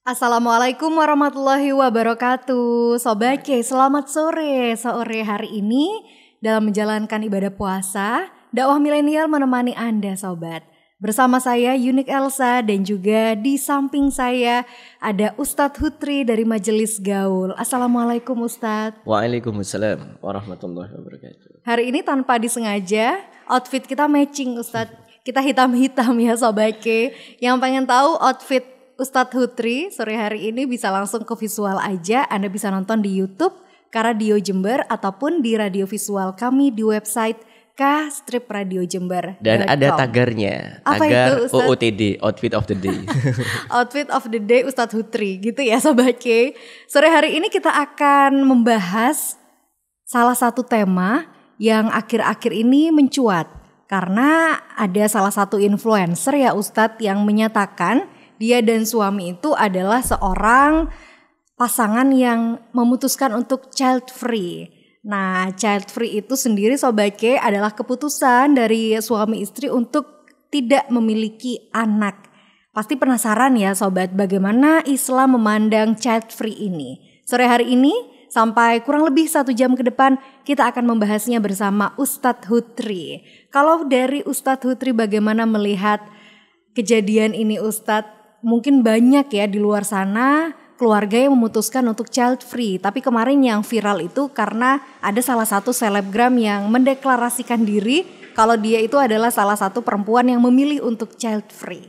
Assalamualaikum warahmatullahi wabarakatuh. Sobake, selamat sore. Sore hari ini dalam menjalankan ibadah puasa, dakwah milenial menemani Anda sobat. Bersama saya Yunik Elsa dan juga di samping saya ada Ustadz Hutri dari Majelis Gaul. Assalamualaikum Ustadz. Waalaikumsalam warahmatullahi wabarakatuh. Hari ini tanpa disengaja outfit kita matching Ustadz. Kita hitam-hitam ya sobake. Yang pengen tahu outfit Ustadz Hutri sore hari ini bisa langsung ke visual aja. Anda bisa nonton di YouTube Karadio Jember ataupun di radio visual kami di website K-Strip Radio Jember. Dan ada tagarnya. Apa tagar itu, Ustadz? OOTD, Outfit of the Day. Outfit of the Day Ustadz Hutri gitu ya Sobat K. Sore hari ini kita akan membahas salah satu tema yang akhir-akhir ini mencuat. Karena ada salah satu influencer ya Ustadz yang menyatakan dia dan suami itu adalah seorang pasangan yang memutuskan untuk child free. Nah, child free itu sendiri Sobat K adalah keputusan dari suami istri untuk tidak memiliki anak. Pasti penasaran ya Sobat bagaimana Islam memandang child free ini. Sore hari ini sampai kurang lebih 1 jam ke depan kita akan membahasnya bersama Ustadz Hutri. Kalau dari Ustadz Hutri bagaimana melihat kejadian ini Ustadz? Mungkin banyak ya di luar sana keluarga yang memutuskan untuk child free. Tapi kemarin yang viral itu karena ada salah satu selebgram yang mendeklarasikan diri kalau dia itu adalah salah satu perempuan yang memilih untuk child free.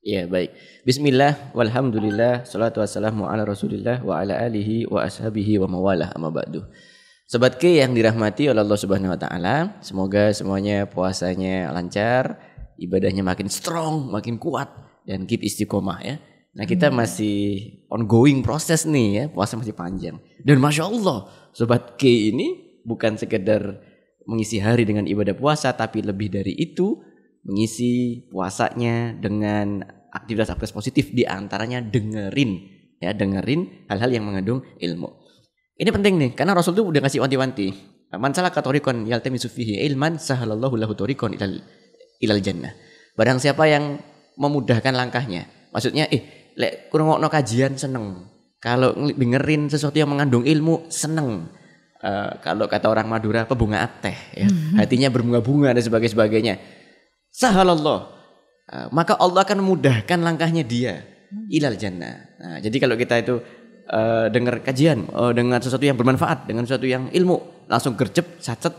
Ya baik. Bismillah, walhamdulillah, salatu wassalamu ala rasulillah wa ala alihi wa ashabihi wa mawalah amma ba'du. Sobat K yang dirahmati oleh Allah Subhanahu wa taala, semoga semuanya puasanya lancar, ibadahnya makin strong, makin kuat dan keep istiqomah ya. Nah kita masih ongoing proses nih ya, puasa masih panjang. Dan Masya Allah Sobat K ini bukan sekedar mengisi hari dengan ibadah puasa, tapi lebih dari itu mengisi puasanya dengan aktivitas-aktivitas positif, di antaranya dengerin hal-hal yang mengandung ilmu. Ini penting nih, karena Rasul tuh udah ngasih wanti-wanti. Man salaka tariqan yaltamisu fihi ilman sahalallahu lahu tariqan ilal jannah. Barang siapa yang memudahkan langkahnya, maksudnya lek kurangokno kajian seneng, kalau dengerin sesuatu yang mengandung ilmu seneng. Kalau kata orang Madura pebunga teh ya, hatinya berbunga-bunga dan sebagainya. Sahalallah, maka Allah akan memudahkan langkahnya dia ilal jannah. Nah, jadi kalau kita itu dengar kajian dengan sesuatu yang bermanfaat, dengan sesuatu yang ilmu, langsung gercep, sacet,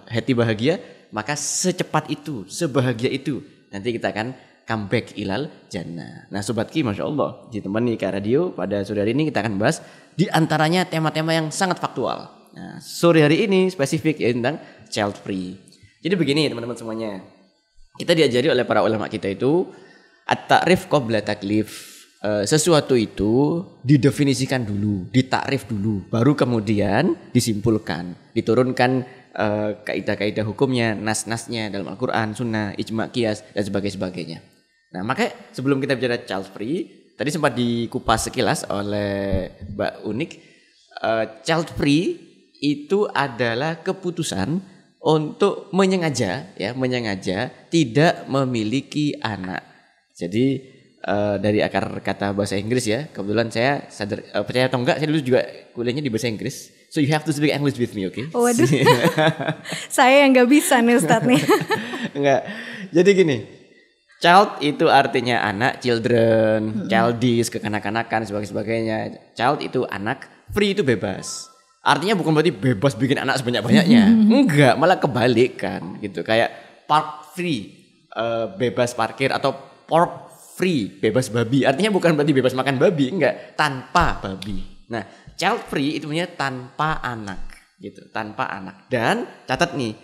hati bahagia, maka secepat itu, sebahagia itu nanti kita akan comeback ilal jannah. Nah Sobat Ki, Masya Allah, ditemani Kak Radio pada sore hari ini kita akan bahas di antaranya tema-tema yang sangat faktual. Nah sore hari ini spesifik ya tentang child free. Jadi begini teman-teman semuanya, kita diajari oleh para ulama kita itu at-ta'rif qabla taklif. Sesuatu itu didefinisikan dulu, ditakrif dulu, baru kemudian disimpulkan, diturunkan kaidah-kaidah hukumnya, nas-nasnya dalam Al-Quran, Sunnah, Ijma, Qiyas dan sebagainya. Nah makanya sebelum kita bicara child free, tadi sempat dikupas sekilas oleh Mbak Unik, child free itu adalah keputusan untuk menyengaja tidak memiliki anak. Jadi dari akar kata bahasa Inggris ya, kebetulan saya sadar, percaya atau enggak, saya dulu juga kuliahnya di bahasa Inggris. So you have to speak English with me, okay? Waduh, saya yang gak bisa nih Ustadz nih. Enggak, jadi gini, child itu artinya anak, children, childish, kekanak-kanakan, sebagainya. Child itu anak, free itu bebas. Artinya bukan berarti bebas bikin anak sebanyak-banyaknya. Enggak, malah kebalik kan gitu. Kayak park free, bebas parkir, atau pork free, bebas babi. Artinya bukan berarti bebas makan babi, enggak, tanpa babi. Nah, child free itu punya tanpa anak gitu, tanpa anak. Dan catat nih,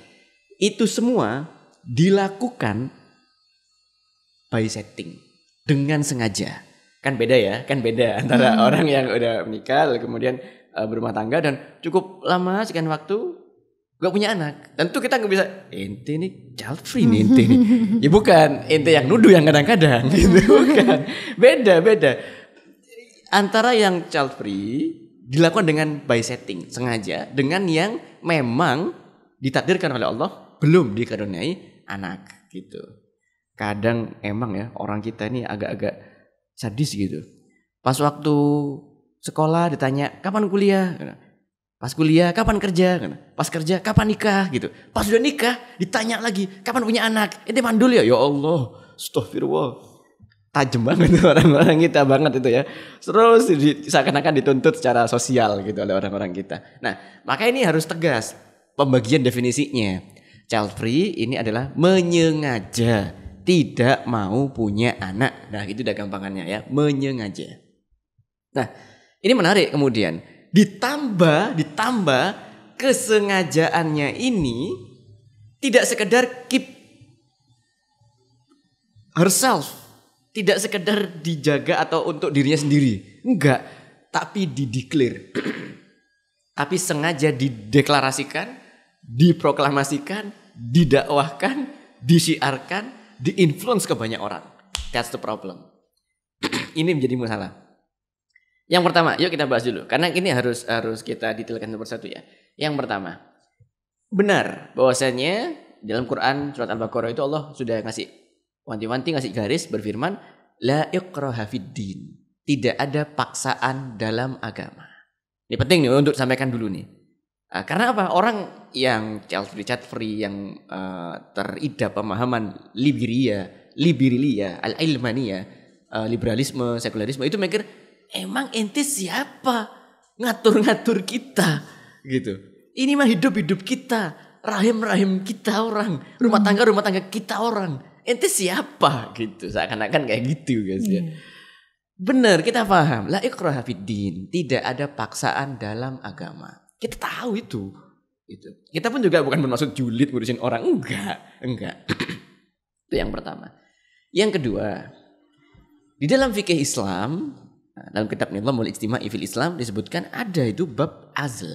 itu semua dilakukan by setting, dengan sengaja. Kan beda ya, antara orang yang udah menikah kemudian berumah tangga dan cukup lama sekian waktu gak punya anak. Tentu kita gak bisa ente nih child free nih ente nih. Ya bukan ente yang nuduh yang kadang-kadang gitu, bukan. Beda. Antara yang child free dilakukan dengan by setting, sengaja, dengan yang memang ditakdirkan oleh Allah belum dikaruniai anak gitu. Kadang emang ya orang kita ini agak-agak sadis gitu. Pas waktu sekolah ditanya kapan kuliah, pas kuliah kapan kerja, pas kerja kapan nikah gitu. Pas udah nikah ditanya lagi kapan punya anak. Ente mandul ya? Ya Allah, astagfirullah. Tajam banget orang-orang kita banget itu ya. Terus seakan-akan dituntut secara sosial gitu oleh orang-orang kita. Nah, maka ini harus tegas pembagian definisinya. Child free ini adalah menyengaja tidak mau punya anak. Nah, itu udah gampangannya ya, menyengaja. Nah, ini menarik kemudian. Ditambah kesengajaannya ini tidak sekedar keep herself. Tidak sekedar dijaga atau untuk dirinya sendiri. Enggak. Tapi dideklar. Tapi sengaja dideklarasikan, diproklamasikan, didakwahkan, disiarkan, diinfluence ke banyak orang. That's the problem. Ini menjadi masalah. Yang pertama, yuk kita bahas dulu. Karena ini harus kita detailkan satu persatu ya. Yang pertama, benar bahwasanya dalam Quran surat Al-Baqarah itu Allah sudah ngasih wanti-wanti, ngasih garis, berfirman la ikraha fiddin. Tidak ada paksaan dalam agama. Ini penting nih untuk sampaikan dulu nih. Karena apa? Orang yang child free yang teridap pemahaman liberia, al-ilmaniyah, liberalisme, sekularisme itu mikir emang ente siapa ngatur-ngatur kita gitu. Ini mah hidup kita, rahim kita orang, rumah tangga kita orang. Ente siapa gitu, seakan-akan kayak gitu guys ya. Benar, kita paham. La ikraha fiddin, tidak ada paksaan dalam agama. Kita tahu itu. Kita pun juga bukan bermaksud julid ngurusin orang, enggak. Itu yang pertama. Yang kedua, di dalam fikih Islam, dalam kitab Nizamul Ijtima'i fil Islam disebutkan ada itu bab azl.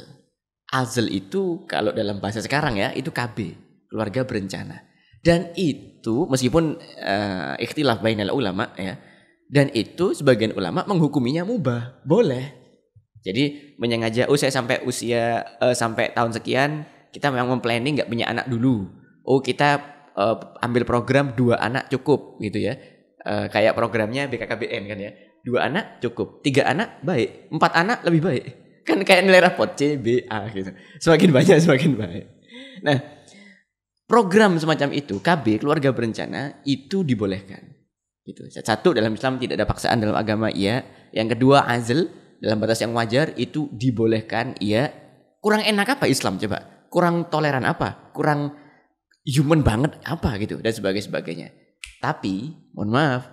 Azl itu kalau dalam bahasa sekarang ya, itu KB, keluarga berencana. Dan itu meskipun ikhtilaf bainal ulama ya. Dan itu sebagian ulama menghukuminya mubah, boleh. Jadi menyengaja saya sampai usia sampai tahun sekian kita memang planning enggak punya anak dulu. Kita ambil program 2 anak cukup gitu ya. Kayak programnya BKKBN kan ya. 2 anak cukup, 3 anak baik, 4 anak lebih baik. Kan kayak nilai rapot C, B, A gitu. Semakin banyak semakin baik. Nah, program semacam itu, KB, keluarga berencana, itu dibolehkan. Gitu. Satu, dalam Islam tidak ada paksaan dalam agama, iya. Yang kedua, azl, dalam batas yang wajar, itu dibolehkan, iya. Kurang enak apa Islam coba? Kurang toleran apa? Kurang human banget apa gitu, dan sebagainya. Tapi, mohon maaf,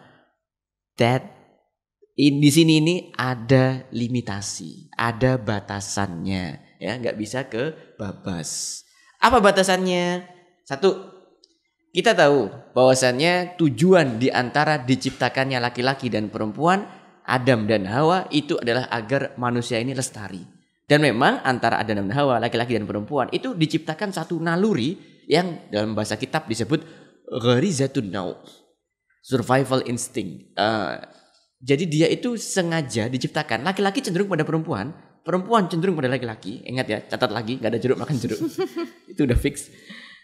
di sini ini ada limitasi, ada batasannya. Ya, nggak bisa kebabas. Apa batasannya? Satu, kita tahu bahwasannya tujuan di antara diciptakannya laki-laki dan perempuan, Adam dan Hawa, itu adalah agar manusia ini lestari. Dan memang antara Adam dan Hawa, laki-laki dan perempuan, itu diciptakan satu naluri yang dalam bahasa kitab disebut gharizatun naw, survival instinct. Jadi dia itu sengaja diciptakan, laki-laki cenderung pada perempuan cenderung pada laki-laki. Ingat ya, catat lagi, gak ada jeruk makan jeruk. Itu udah fix.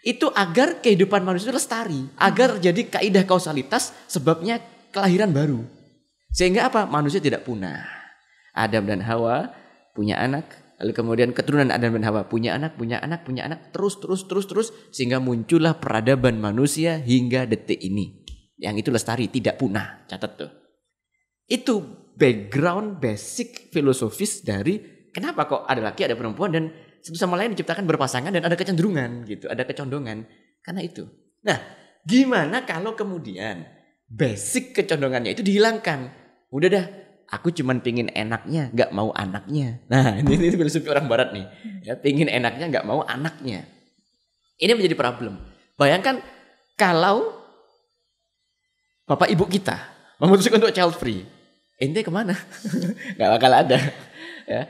Itu agar kehidupan manusia itu lestari, agar terjadi kaidah kausalitas sebabnya kelahiran baru. Sehingga apa? Manusia tidak punah. Adam dan Hawa punya anak, lalu kemudian keturunan Adam dan Hawa punya anak, terus sehingga muncullah peradaban manusia hingga detik ini. Yang itu lestari, tidak punah. Catat tuh. Itu background basic filosofis dari kenapa kok ada laki, ada perempuan dan satu sama lain diciptakan berpasangan dan ada kecenderungan gitu, ada kecondongan. Karena itu. Nah, gimana kalau kemudian basic kecondongannya itu dihilangkan? Udah dah, aku cuman pingin enaknya, gak mau anaknya. Nah, ini filosofi orang barat nih. Ya, pingin enaknya, gak mau anaknya. Ini menjadi problem. Bayangkan kalau bapak ibu kita memutuskan untuk child free. Ente kemana? Gak bakal ada. Ya.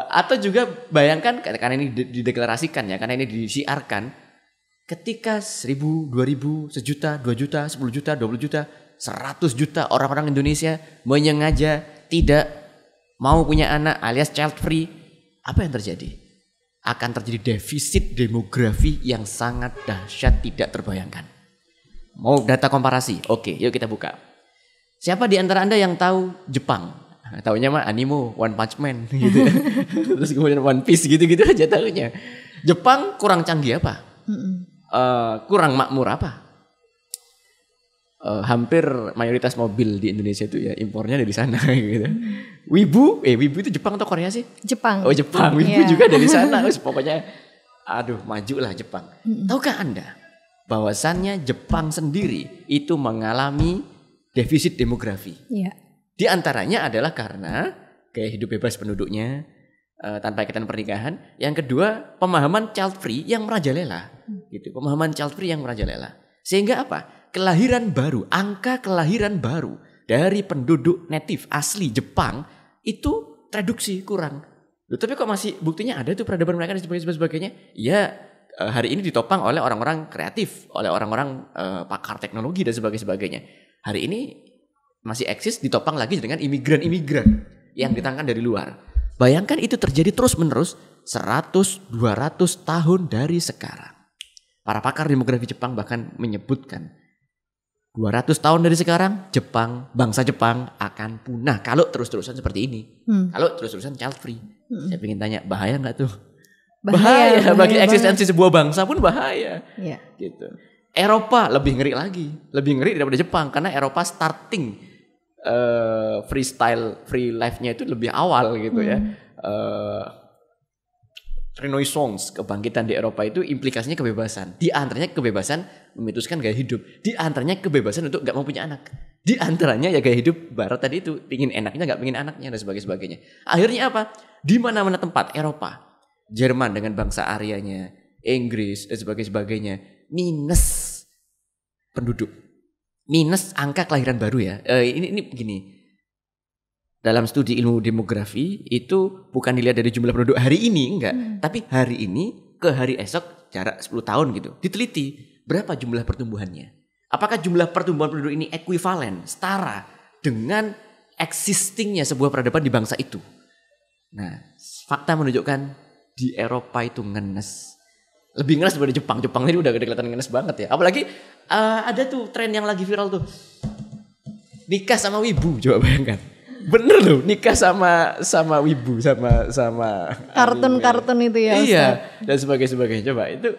Atau juga bayangkan, karena ini dideklarasikan ya, karena ini disiarkan, ketika 1.000, 2.000, 1 juta, 2 juta, 10 juta, 20 juta, 100 juta orang-orang Indonesia menyengaja tidak mau punya anak alias child free, apa yang terjadi? Akan terjadi defisit demografi yang sangat dahsyat, tidak terbayangkan. Mau data komparasi? Oke, yuk kita buka. Siapa di antara Anda yang tahu Jepang? Taunya mah anime, One Punch Man gitu ya. Terus kemudian One Piece gitu-gitu aja taunya. Jepang kurang canggih apa? Kurang makmur apa? Hampir mayoritas mobil di Indonesia itu ya impornya dari sana gitu. Wibu itu Jepang atau Korea sih? Jepang. Oh Jepang, Wibu juga dari sana. Pokoknya aduh majulah Jepang. Tahukah Anda bahwasannya Jepang sendiri itu mengalami defisit demografi. Iya. Di antaranya adalah karena gaya hidup bebas penduduknya tanpa ikatan pernikahan. Yang kedua, pemahaman child free yang merajalela. Gitu. Pemahaman child free yang merajalela. Sehingga apa? Kelahiran baru, angka kelahiran baru dari penduduk native asli Jepang itu reduksi kurang. Loh, tapi kok masih buktinya ada tuh peradaban mereka dan sebagainya. Ya hari ini ditopang oleh orang-orang kreatif, oleh orang-orang pakar teknologi dan sebagainya. Hari ini masih eksis ditopang lagi dengan imigran-imigran yang ditangkan dari luar. Bayangkan itu terjadi terus-menerus 100-200 tahun dari sekarang. Para pakar demografi Jepang bahkan menyebutkan 200 tahun dari sekarang Jepang, bangsa Jepang akan punah kalau terus-terusan seperti ini. Kalau terus-terusan child free. Saya ingin tanya, bahaya nggak tuh? Bahaya bagi eksistensi sebuah bangsa pun bahaya. Iya. Gitu. Eropa lebih ngeri lagi, lebih ngeri daripada Jepang karena Eropa starting free life-nya itu lebih awal gitu ya. Renaissance, kebangkitan di Eropa itu implikasinya kebebasan. Di antaranya kebebasan memutuskan gaya hidup. Di antaranya kebebasan untuk nggak mau punya anak. Di antaranya ya gaya hidup Barat tadi itu pingin enaknya nggak pingin anaknya dan sebagainya. Akhirnya apa? Di mana-mana tempat Eropa, Jerman dengan bangsa Aryanya, Inggris dan sebagainya minus penduduk, minus angka kelahiran baru ya. Ini begini. Dalam studi ilmu demografi itu bukan dilihat dari jumlah penduduk hari ini enggak, tapi hari ini ke hari esok jarak 10 tahun gitu. Diteliti berapa jumlah pertumbuhannya. Apakah jumlah pertumbuhan penduduk ini ekuivalen, setara dengan existingnya sebuah peradaban di bangsa itu. Nah, fakta menunjukkan di Eropa itu ngenes. Lebih ngenes daripada Jepang. Jepang ini udah kelihatan ngenes banget ya. Apalagi ada tuh tren yang lagi viral tuh. Nikah sama wibu, coba bayangkan. Bener loh, nikah sama wibu, sama kartun-kartun itu ya. Iya, dan sebagainya. Coba itu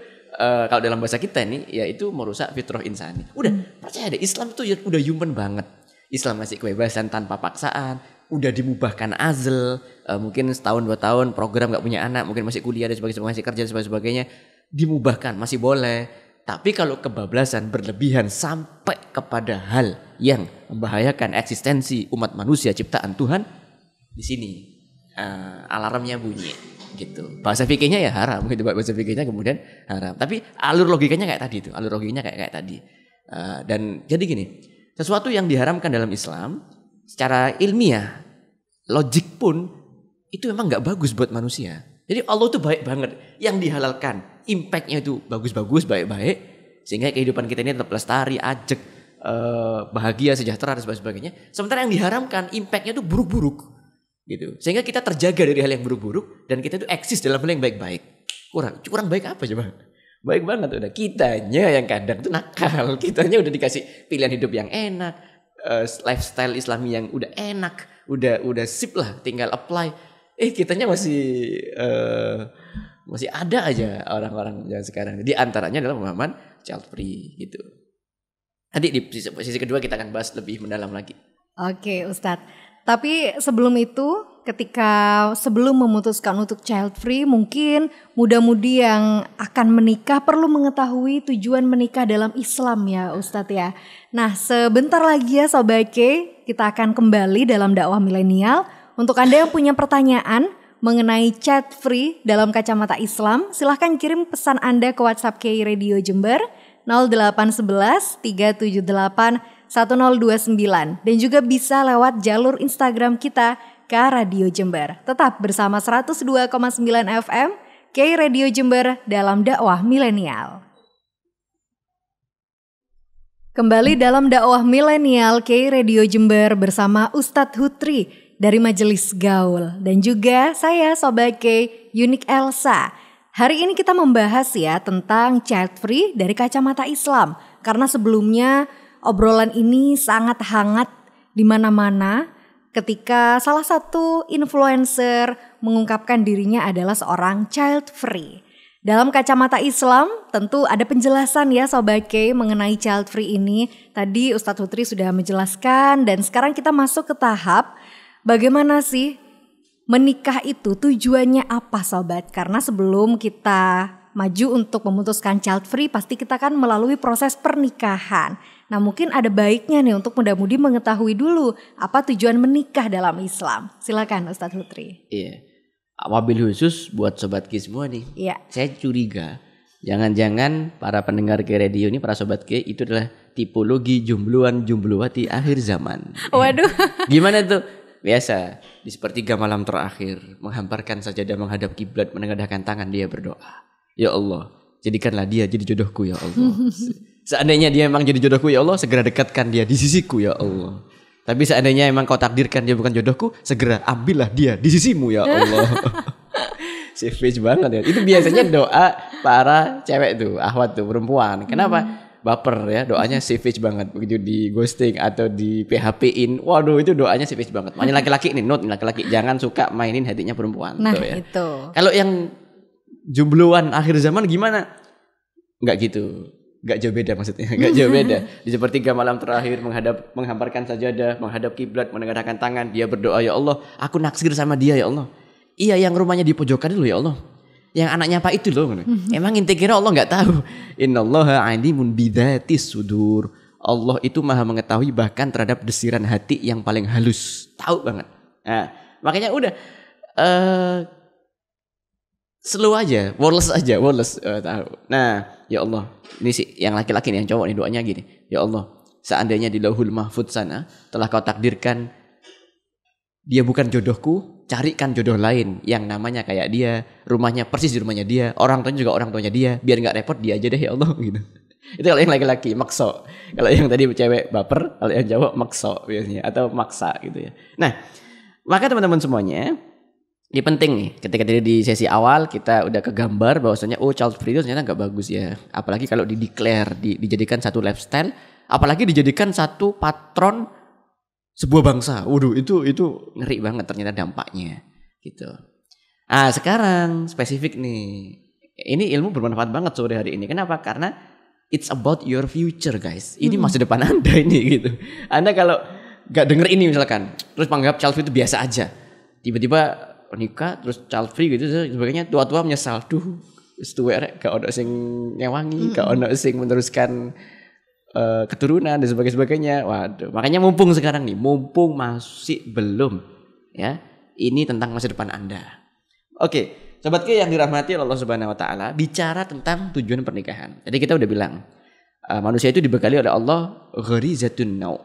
kalau dalam bahasa kita nih, ya itu merusak fitrah insani. Udah, percaya deh, Islam itu ya udah human banget. Islam masih kebebasan tanpa paksaan. Udah dimubahkan azl, mungkin setahun 2 tahun program gak punya anak, mungkin masih kuliah dan sebagainya, masih kerja dan sebagainya, dimubahkan, masih boleh. Tapi kalau kebablasan berlebihan sampai kepada hal yang membahayakan eksistensi umat manusia ciptaan Tuhan, di sini alarmnya bunyi gitu. Bahasa fikihnya ya haram gitu, bahasa fikihnya kemudian haram. Tapi alur logikanya kayak tadi itu, alur logikanya kayak tadi. Dan jadi gini, sesuatu yang diharamkan dalam Islam secara ilmiah, logik pun itu memang nggak bagus buat manusia. Jadi Allah tuh baik banget. Yang dihalalkan, impactnya itu bagus-bagus, baik-baik, sehingga kehidupan kita ini tetap lestari, ajeg, bahagia, sejahtera dan sebagainya. Sementara yang diharamkan, impactnya itu buruk-buruk, gitu. Sehingga kita terjaga dari hal yang buruk-buruk dan kita itu eksis dalam hal yang baik-baik. Kurang baik apa coba? Baik banget udah. Kitanya yang kadang tuh nakal. Kitanya udah dikasih pilihan hidup yang enak, lifestyle Islami yang udah enak, udah sip lah, tinggal apply. Kitanya masih ada aja orang-orang zaman sekarang. Di antaranya adalah pemahaman child free gitu. Nanti di sisi kedua kita akan bahas lebih mendalam lagi. Oke, Ustadz. Tapi sebelum itu, sebelum memutuskan untuk child free, mungkin muda-mudi yang akan menikah perlu mengetahui tujuan menikah dalam Islam ya Ustadz ya. Nah, sebentar lagi ya Sobat K, kita akan kembali dalam dakwah milenial. Untuk Anda yang punya pertanyaan mengenai child free dalam kacamata Islam, silahkan kirim pesan Anda ke WhatsApp KI Radio Jember 0811 378 1029 dan juga bisa lewat jalur Instagram kita KA Radio Jember. Tetap bersama 102,9 FM KI Radio Jember dalam dakwah milenial. Kembali dalam dakwah milenial KI Radio Jember bersama Ustadz Hutri dari Majelis Gaul dan juga saya Sobat K, Unik Elsa. Hari ini kita membahas ya tentang child free dari kacamata Islam. Karena sebelumnya obrolan ini sangat hangat di mana-mana ketika salah satu influencer mengungkapkan dirinya adalah seorang child free. Dalam kacamata Islam tentu ada penjelasan ya Sobat K mengenai child free ini. Tadi Ustadz Hutri sudah menjelaskan dan sekarang kita masuk ke tahap bagaimana sih menikah itu tujuannya apa Sobat? Karena sebelum kita maju untuk memutuskan child free pasti kita kan melalui proses pernikahan. Nah mungkin ada baiknya nih untuk muda-mudi mengetahui dulu apa tujuan menikah dalam Islam. Silakan Ustadz Hutri. Iya. Wabil khusus buat Sobat Ki semua nih. Iya. Saya curiga jangan-jangan para pendengar Ki Radio ini, para Sobat Ki itu adalah tipologi jombloan-jombloati akhir zaman. Waduh. Gimana tuh? Biasa di sepertiga malam terakhir menghamparkan sajadah menghadap kiblat, menengadahkan tangan dia berdoa. Ya Allah, jadikanlah dia jadi jodohku ya Allah. Seandainya dia memang jadi jodohku ya Allah, segera dekatkan dia di sisiku ya Allah. Tapi seandainya emang kau takdirkan dia bukan jodohku, segera ambillah dia di sisimu ya Allah. Savage banget ya. Itu biasanya doa para cewek tuh, ahwat tuh, perempuan. Kenapa? Baper ya, doanya savage banget. Begitu di ghosting atau di PHP-in, waduh itu doanya savage banget. Makanya laki-laki ini, note laki-laki jangan suka mainin hatinya perempuan. Nah tuh, ya. itu. Kalau yang jombloan akhir zaman gimana? Enggak gitu. Gak jauh beda maksudnya, gak jauh beda. Di sepertiga malam terakhir menghamparkan sajadah, menghadap kiblat, menengadahkan tangan, dia berdoa, ya Allah, aku naksir sama dia ya Allah. Iya, yang rumahnya di pojokan dulu ya Allah. Yang anaknya apa itu loh. Emang inti kira Allah gak tahu. Innallaha alimun bidzatis sudur. Allah itu maha mengetahui bahkan terhadap desiran hati yang paling halus. Tahu banget. Nah, makanya udah slow aja, worless aja, tahu. Nah, ya Allah, ini sih yang laki-laki nih, yang cowok nih doanya gini. Ya Allah, seandainya di Lauhul Mahfudz sana telah kau takdirkan dia bukan jodohku, carikan jodoh lain yang namanya kayak dia, rumahnya persis di rumahnya dia, orang tuanya juga orang tuanya dia, biar nggak repot dia aja deh ya Allah gitu. Itu kalau yang laki-laki makso. Kalau yang tadi cewek baper, kalau yang cowok makso biasanya atau maksa gitu ya. Nah, maka teman-teman semuanya, ini penting nih, ketika tadi di sesi awal kita udah kegambar bahwasanya child free itu ternyata nggak bagus ya. Apalagi kalau dijadikan satu lifestyle, apalagi dijadikan satu patron sebuah bangsa. Waduh, itu ngeri banget ternyata dampaknya gitu. Ah, sekarang spesifik nih. Ini ilmu bermanfaat banget sore hari ini. Kenapa? Karena it's about your future, guys. Ini masa depan Anda ini gitu. Anda kalau nggak denger ini misalkan, terus menganggap child free itu biasa aja. Tiba-tiba nikah terus child free gitu sebagainya, tua-tua menyesal, duh wis tuwek rek gak ono sing ngewangi, gak ono sing meneruskan keturunan dan sebagainya. Waduh, makanya mumpung sekarang nih, mumpung masih belum ya, ini tentang masa depan Anda. Oke, sobat Ki yang dirahmati Allah Subhanahu wa taala, bicara tentang tujuan pernikahan. Jadi kita udah bilang manusia itu dibekali oleh Allah gharizatun nau,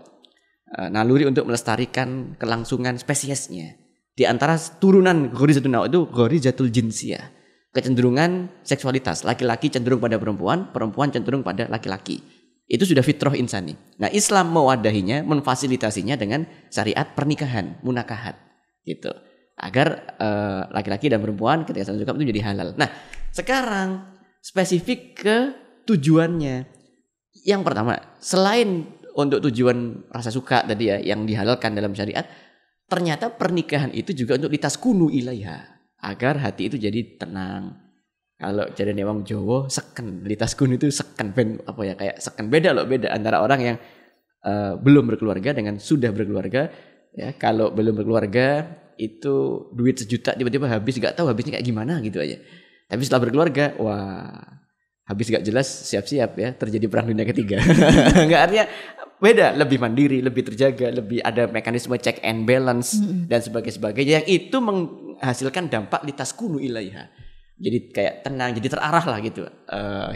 naluri untuk melestarikan kelangsungan spesiesnya. Di antara turunan gharizatun nau itu gharizatul jinsiyah, kecenderungan seksualitas. Laki-laki cenderung pada perempuan, perempuan cenderung pada laki-laki. Itu sudah fitrah insani. Nah, Islam mewadahinya, memfasilitasinya dengan syariat pernikahan, munakahat gitu. Agar laki-laki dan perempuan ketika saling suka itu jadi halal. Nah, sekarang spesifik ke tujuannya. Yang pertama, selain untuk tujuan rasa suka tadi ya yang dihalalkan dalam syariat, ternyata pernikahan itu juga untuk litaskunu ilaiha, agar hati itu jadi tenang. Kalau jarene wong Jawa seken, litaskunu itu seken ben apa ya, kayak seken, beda antara orang yang belum berkeluarga dengan sudah berkeluarga ya. Kalau belum berkeluarga itu duit 1 juta tiba-tiba habis, gak tahu habisnya kayak gimana gitu aja. Tapi setelah berkeluarga, wah habis gak jelas, siap-siap ya terjadi perang dunia ketiga. Enggak, artinya beda, lebih mandiri, lebih terjaga, lebih ada mekanisme check and balance dan sebagainya yang itu menghasilkan dampak litaskunu ilaiha. Jadi kayak tenang, jadi terarah lah gitu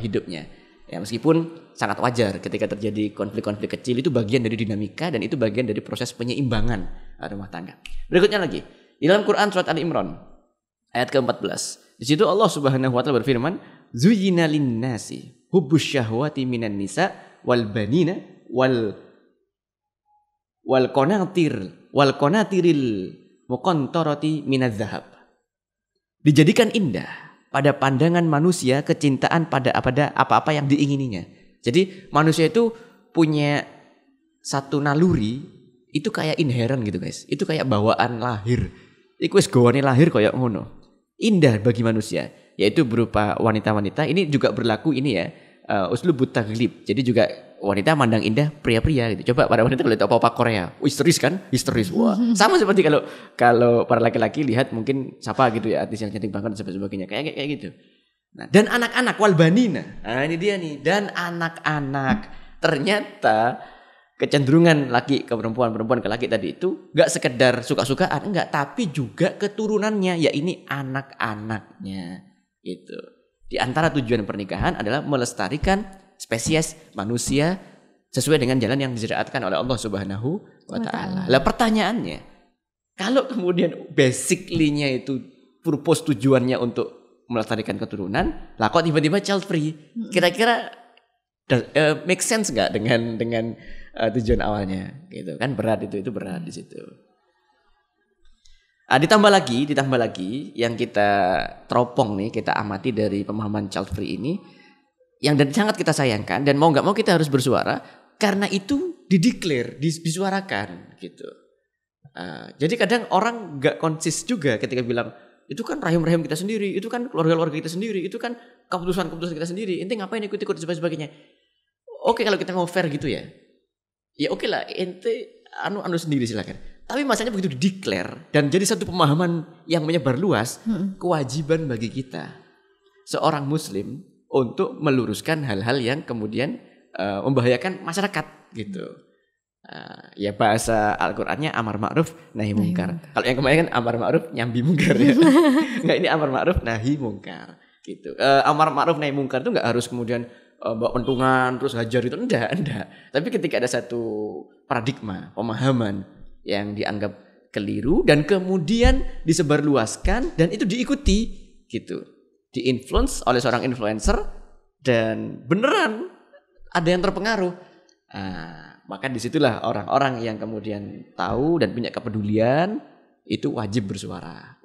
hidupnya. Ya meskipun sangat wajar ketika terjadi konflik-konflik kecil, itu bagian dari dinamika dan itu bagian dari proses penyeimbangan rumah tangga. Berikutnya lagi, di dalam Quran surat Ali Imran ayat ke-14. Di situ Allah Subhanahu wa taala berfirman, "Zuyyina lin-nasi hubbus syahwati minan nisa wal banina wal qanatiril muqantarati minadz zahab." Dijadikan indah pada pandangan manusia kecintaan pada apa-apa yang diingininya. Jadi manusia itu punya satu naluri itu kayak inherent gitu guys. Itu kayak bawaan lahir. Iku wis gawane lahir kayak ngono. Indah bagi manusia, yaitu berupa wanita-wanita. Ini juga berlaku ini ya, uslubut taglib. Jadi juga wanita mandang indah pria-pria gitu. Coba para wanita lihat apa-apa Korea, histeris kan? Histeris. Wah, sama seperti kalau para laki-laki lihat mungkin siapa gitu ya, artis yang cantik banget dan sebagainya. Kayak gitu. Nah, dan anak-anak walbanina. Nah, ini dia nih, dan anak-anak. Ternyata kecenderungan laki ke perempuan, perempuan ke laki tadi itu gak sekedar suka-sukaan, enggak, tapi juga keturunannya, ya ini anak-anaknya gitu. Di antara tujuan pernikahan adalah melestarikan spesies manusia sesuai dengan jalan yang disyariatkan oleh Allah Subhanahu wa taala. Lah pertanyaannya, kalau kemudian basically-nya itu purpose tujuannya untuk melestarikan keturunan, lah kok tiba-tiba child free? Kira-kira make sense enggak dengan tujuan awalnya gitu kan? Berat itu berat di situ. Ditambah lagi yang kita teropong nih, kita amati dari pemahaman child free ini, yang dan sangat kita sayangkan dan mau nggak mau kita harus bersuara karena itu dideklar, disuarakan gitu. Jadi kadang orang nggak konsis juga ketika bilang itu kan rahim-rahim kita sendiri, itu kan keluarga-keluarga kita sendiri, itu kan keputusan-keputusan kita sendiri. Ente ngapain ikut-ikut dan sebagainya? Oke, kalau kita mau fair gitu ya. Ya oke lah, ente anu sendiri silakan. Tapi masalahnya begitu dideklar dan jadi satu pemahaman yang menyebar luas, kewajiban bagi kita seorang muslim untuk meluruskan hal-hal yang kemudian membahayakan masyarakat gitu. Ya bahasa Al-Qur'annya amar ma'ruf nahi mungkar. Kalau yang kemarin kan amar ma'ruf nyambi mungkar ya. Enggak, ini amar ma'ruf nahi mungkar gitu. Amar ma'ruf nahi mungkar itu enggak harus kemudian bawa pentungan terus hajar itu, enggak. Tapi ketika ada satu paradigma, pemahaman yang dianggap keliru dan kemudian disebarluaskan dan itu diikuti gitu. Di-influence oleh seorang influencer dan beneran ada yang terpengaruh. Maka disitulah orang-orang yang kemudian tahu dan punya kepedulian itu wajib bersuara.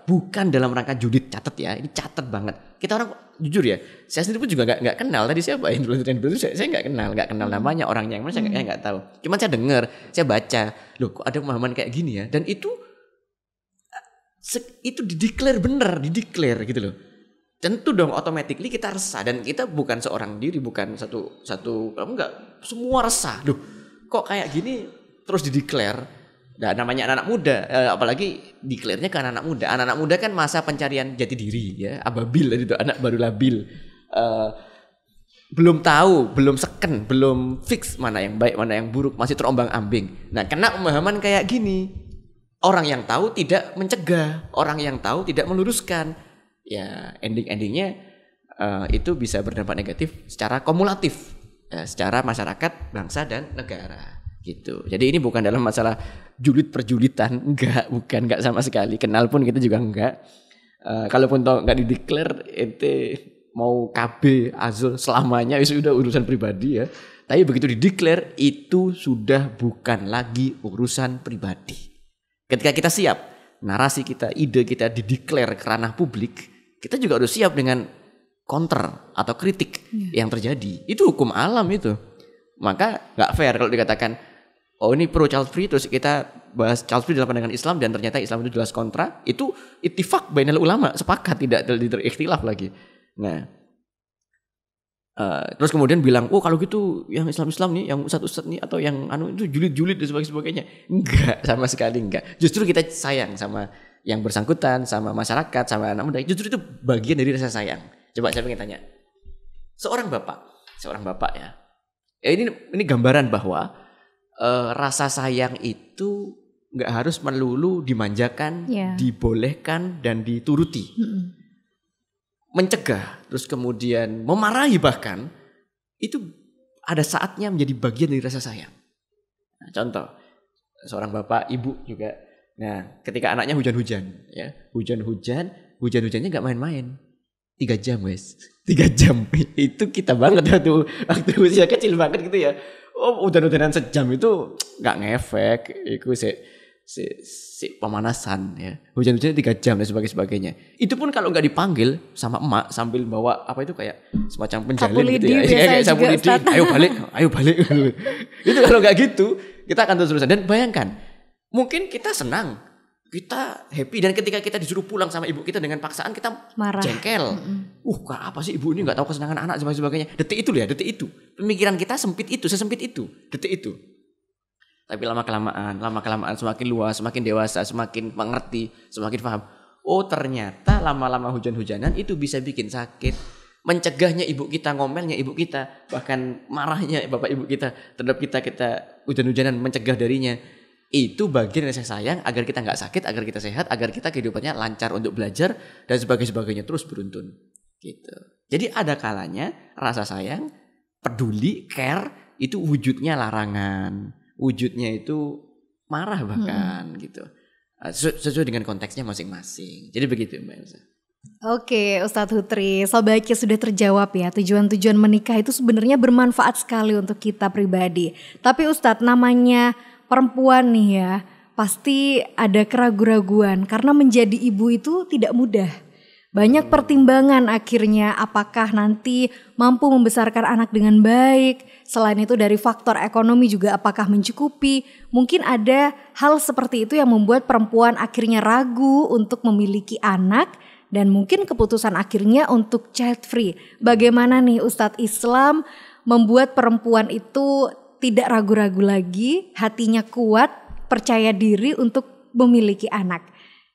Bukan dalam rangka julid, catat ya, ini catat banget. Kita orang jujur ya, saya sendiri pun juga nggak kenal tadi siapa influencer. Saya nggak kenal namanya orangnya, saya nggak tahu. Cuman saya dengar, saya baca, loh kok ada pemahaman kayak gini ya, dan itu dideklar bener, gitu loh. Tentu dong automatically kita resah dan kita bukan seorang diri, bukan satu enggak, semua resah. Duh, kok kayak gini terus dideklar. Nah, namanya anak-anak muda, apalagi deklarnya ke anak-anak muda. Anak-anak muda kan masa pencarian jati diri ya, ababil itu anak baru labil. Belum tahu, belum seken, belum fix mana yang baik, mana yang buruk, masih terombang-ambing. Nah, kena pemahaman kayak gini. Orang yang tahu tidak mencegah, orang yang tahu tidak meluruskan. Ya ending-endingnya itu bisa berdampak negatif secara kumulatif, secara masyarakat, bangsa dan negara gitu. Jadi ini bukan dalam masalah julid perjulitan, bukan sama sekali. Kenal pun kita juga enggak. Kalaupun toh enggak dideklar, ente mau KB Azul selamanya itu sudah urusan pribadi ya. Tapi begitu dideklar itu sudah bukan lagi urusan pribadi. Ketika kita siap, narasi kita, ide kita dideklar ke ranah publik, kita juga harus siap dengan counter atau kritik yang terjadi. Itu hukum alam itu. Maka gak fair kalau dikatakan, oh ini pro child free, terus kita bahas child free dalam pandangan Islam dan ternyata Islam itu jelas kontra. Itu ittifaq bainal ulama, sepakat, tidak terikhtilaf lagi. Nah, terus kemudian bilang, oh kalau gitu yang Islam nih, yang ustadz nih atau yang itu julid dan sebagainya. Enggak, sama sekali enggak. Justru kita sayang sama yang bersangkutan, sama masyarakat, sama anak muda. Justru itu bagian dari rasa sayang. Coba saya pengen tanya, seorang bapak ya. Ini gambaran bahwa rasa sayang itu enggak harus melulu dimanjakan, dibolehkan dan dituruti. Mencegah, terus kemudian memarahi bahkan, itu ada saatnya menjadi bagian dari rasa sayang. Nah, contoh, seorang bapak, ibu juga. Nah, ketika anaknya hujan-hujan, ya, hujan-hujannya nggak main-main. 3 jam, guys. 3 jam. Itu kita banget waktu usia kecil banget gitu ya. Oh, hujan-hujanan sejam itu nggak ngefek. Itu si pemanasan ya. Hujan-hujannya 3 jam dan sebagainya. Itu pun kalau nggak dipanggil sama emak sambil bawa apa itu kayak semacam penjalin gitu ya. Kayak sapu lidi. Ayo balik. Itu kalau nggak gitu Kita akan terus-terusan. Dan bayangkan, mungkin kita senang, kita happy, dan ketika kita disuruh pulang sama ibu kita dengan paksaan, kita marah, jengkel. Apa sih ibu ini nggak tahu kesenangan anak dan sebagainya. Detik itu. Pemikiran kita sempit itu, sesempit itu, detik itu. Tapi lama-kelamaan semakin luas, semakin dewasa, semakin mengerti, semakin paham. Oh ternyata lama-lama hujan-hujanan itu bisa bikin sakit. Mencegahnya ibu kita, ngomelnya ibu kita, bahkan marahnya bapak ibu kita terhadap kita hujan-hujanan mencegah darinya. Itu bagian rasa sayang agar kita nggak sakit, agar kita sehat, agar kita kehidupannya lancar untuk belajar dan sebagainya terus beruntun. Gitu. Jadi ada kalanya rasa sayang, peduli, care itu wujudnya larangan, wujudnya itu marah bahkan gitu. Sesuai dengan konteksnya masing-masing. Jadi begitu Mbak Elsa. Oke Ustadz Hutri, sobatnya sudah terjawab ya, tujuan-tujuan menikah itu sebenarnya bermanfaat sekali untuk kita pribadi. Tapi Ustadz, namanya perempuan nih ya, pasti ada keraguan-raguan karena menjadi ibu itu tidak mudah. Banyak pertimbangan akhirnya, apakah nanti mampu membesarkan anak dengan baik. Selain itu dari faktor ekonomi juga apakah mencukupi. Mungkin ada hal seperti itu yang membuat perempuan akhirnya ragu untuk memiliki anak. Dan mungkin keputusan akhirnya untuk child free. Bagaimana nih Ustadz Islam membuat perempuan itu tidak ragu-ragu lagi, hatinya kuat, percaya diri untuk memiliki anak.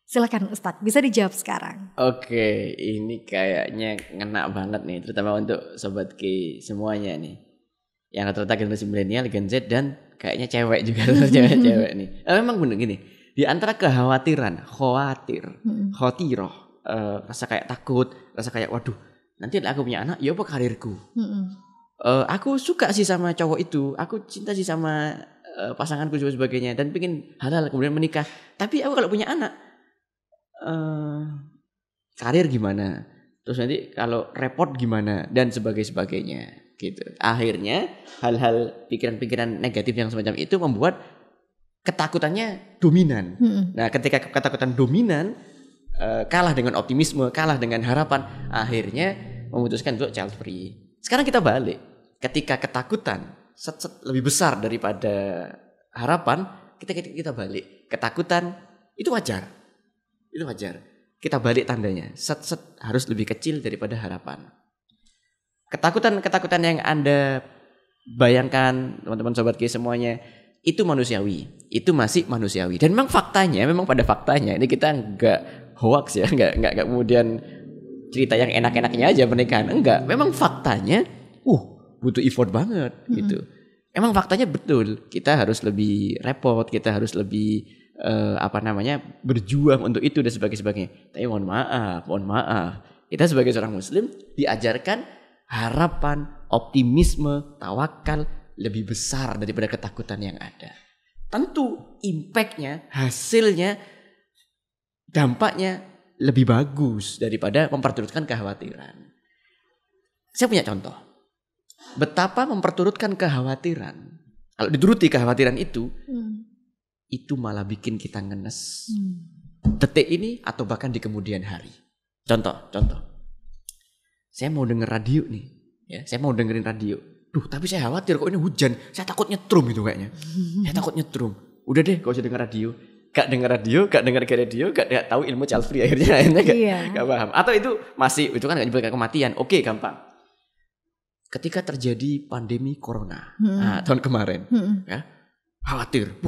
Silakan Ustadz, bisa dijawab sekarang. Oke, ini kayaknya ngena banget nih, terutama untuk Sobat Ki semuanya nih. Yang rata-rata generasi milenial, Gen Z, dan kayaknya cewek juga, cewek-cewek nih. Memang bener gini, di antara kekhawatiran, khotiroh, rasa kayak takut, rasa kayak waduh, nanti aku punya anak, ya apa karirku? Aku suka sih sama cowok itu, aku cinta sih sama pasanganku dan sebagainya, dan pengen halal kemudian menikah. Tapi aku kalau punya anak, karir gimana? Terus nanti kalau repot gimana? Dan sebagainya gitu. Akhirnya hal-hal pikiran-pikiran negatif yang semacam itu membuat ketakutannya dominan. Nah, ketika ketakutan dominan, kalah dengan optimisme, kalah dengan harapan, akhirnya memutuskan untuk child free. Sekarang kita balik, ketika ketakutan lebih besar daripada harapan, kita balik. Ketakutan itu wajar, kita balik tandanya, harus lebih kecil daripada harapan. Ketakutan yang Anda bayangkan, teman-teman Sobat Ki semuanya, itu manusiawi, itu masih manusiawi. Dan memang pada faktanya, ini kita nggak hoax ya, nggak kemudian cerita yang enak-enaknya aja pernikahan, enggak. Memang faktanya, butuh effort banget gitu. Emang faktanya betul, kita harus lebih repot, kita harus lebih berjuang untuk itu dan sebagainya. Tapi mohon maaf, kita sebagai seorang Muslim diajarkan harapan, optimisme, tawakal lebih besar daripada ketakutan yang ada. Tentu impactnya, hasilnya, dampaknya lebih bagus daripada memperturutkan kekhawatiran. Saya punya contoh. Betapa memperturutkan kekhawatiran, kalau dituruti kekhawatiran itu malah bikin kita ngenes. Detik ini atau bahkan di kemudian hari. Contoh. Saya mau denger radio nih. Ya, saya mau dengerin radio. Tapi saya khawatir kok ini hujan. Saya takut nyetrum itu kayaknya. Udah deh, gak usah denger radio. Gak denger radio, gak tahu ilmu child free akhirnya gak paham. Atau itu kan gak nyebutkan kematian. Oke, gampang. Ketika terjadi pandemi corona, tahun kemarin, ya, khawatir.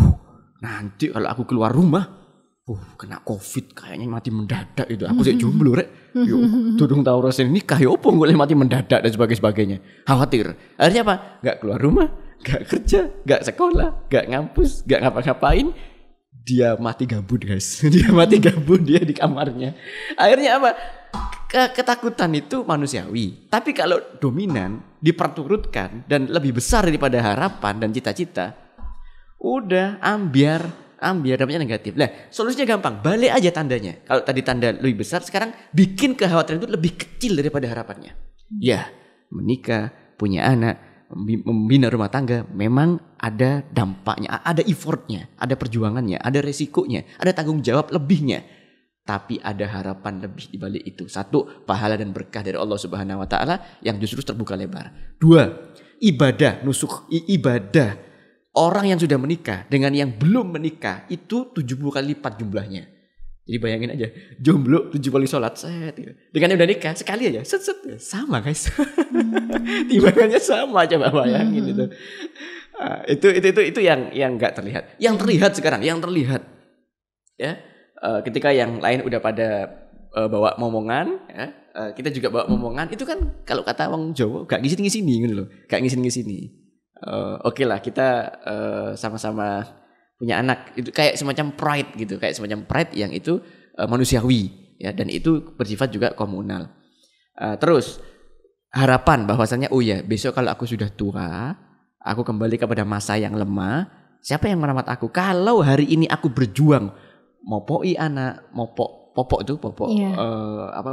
Nanti kalau aku keluar rumah, kena COVID, kayaknya mati mendadak itu. Aku sih jomblo rek. Tudung tahu rasanya nikah, opo boleh mati mendadak dan sebagainya. Khawatir. Akhirnya apa? Gak keluar rumah, gak kerja, gak sekolah, gak ngampus, gak ngapa-ngapain. Dia mati gabut guys. Dia di kamarnya. Akhirnya apa? Ketakutan itu manusiawi. Tapi kalau dominan, diperturutkan dan lebih besar daripada harapan dan cita-cita, udah ambiar dampaknya negatif. Nah, solusinya gampang, balik aja tandanya. Kalau tadi tanda lebih besar, sekarang bikin kekhawatiran itu lebih kecil daripada harapannya. Ya, menikah, punya anak, membina rumah tangga, memang ada dampaknya, ada effortnya, ada perjuangannya, ada resikonya, ada tanggung jawab lebihnya. Tapi ada harapan lebih di balik itu. 1, pahala dan berkah dari Allah Subhanahu wa taala yang justru terbuka lebar. 2, ibadah, nusuk ibadah orang yang sudah menikah dengan yang belum menikah itu 70 kali lipat jumlahnya. Jadi bayangin aja, jomblo 7 kali sholat, set. Dengan yang udah nikah sekali aja, set, sama guys. Timbangannya sama, coba bayangin itu. Itu yang nggak terlihat. Yang terlihat sekarang, ya, ketika yang lain udah pada bawa momongan, ya, kita juga bawa momongan. Itu kan kalau kata orang Jawa, gak ngisini gitu loh, gak ngisini. Oke lah, kita sama-sama punya anak, itu kayak semacam pride gitu, kayak semacam pride yang itu manusiawi, ya, dan itu bersifat juga komunal. Terus harapan bahwasannya, oh ya, besok kalau aku sudah tua, aku kembali kepada masa yang lemah, siapa yang merawat aku? Kalau hari ini aku berjuang mopoi anak, popok,